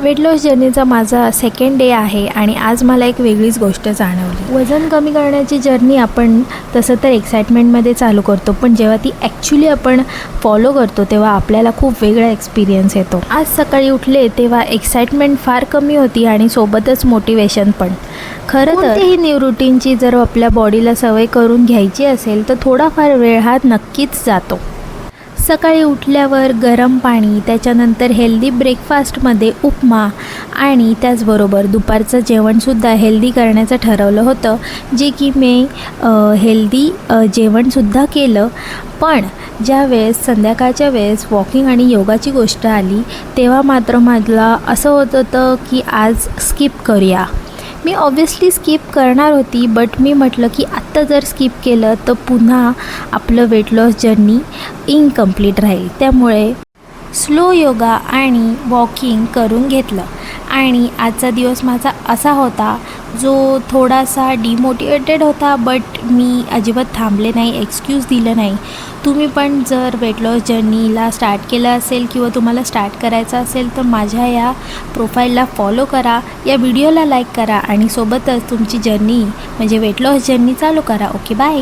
Weight loss जर्नीचा माझा second day आहे आणि आज मला एक वेगळीच गोष्ट जाणवली. वजन कमी करण्याची जर्नी आपण तसं तर एक्साइटमेंटमध्ये चालू करतो, पण जेव्हा ती ॲक्च्युली आपण फॉलो करतो तेव्हा आपल्याला खूप वेगळा एक्सपिरियन्स येतो. आज सकाळी उठले तेव्हा एक्साइटमेंट फार कमी होती आणि सोबतच मोटिवेशन पण. खरं तर ही न्यू रुटीनची जर आपल्या बॉडीला सवय करून घ्यायची असेल तर थोडाफार वेळ हा नक्कीच जातो. सकाळी उठल्यावर गरम पाणी, त्याच्यानंतर हेल्दी ब्रेकफास्टमध्ये उपमा आणि त्याचबरोबर दुपारचं जेवणसुद्धा हेल्दी करण्याचं ठरवलं होतं, जे की मी हेल्दी जेवणसुद्धा केलं. पण ज्यावेळेस संध्याकाळच्या वेळेस वॉकिंग आणि योगाची गोष्ट आली तेव्हा मात्र मला असं होत होतं की आज स्किप करूया. मी ऑब्व्हियसली स्किप करणार होती, बट मी म्हटलं की आत्ता जर स्किप केलं तर पुन्हा आपलं वेट लॉस जर्नी इनकम्प्लीट राहील. त्यामुळे स्लो योगा आणि वॉकिंग करून घेतलं आणि आजचा दिवस माझा असा होता जो थोडासा डिमोटिवेटेड होता, बट मी अजिबात थांबले नाही, एक्सक्यूज दिलं नाही. तुम्ही पण जर वेट लॉस जर्नीला स्टार्ट केलं असेल किंवा तुम्हाला स्टार्ट करायचं असेल तर माझ्या या प्रोफाईलला फॉलो करा, या व्हिडिओला लाईक करा आणि सोबतच तुमची जर्नी म्हणजे वेट लॉस जर्नी चालू करा. Okay, bye.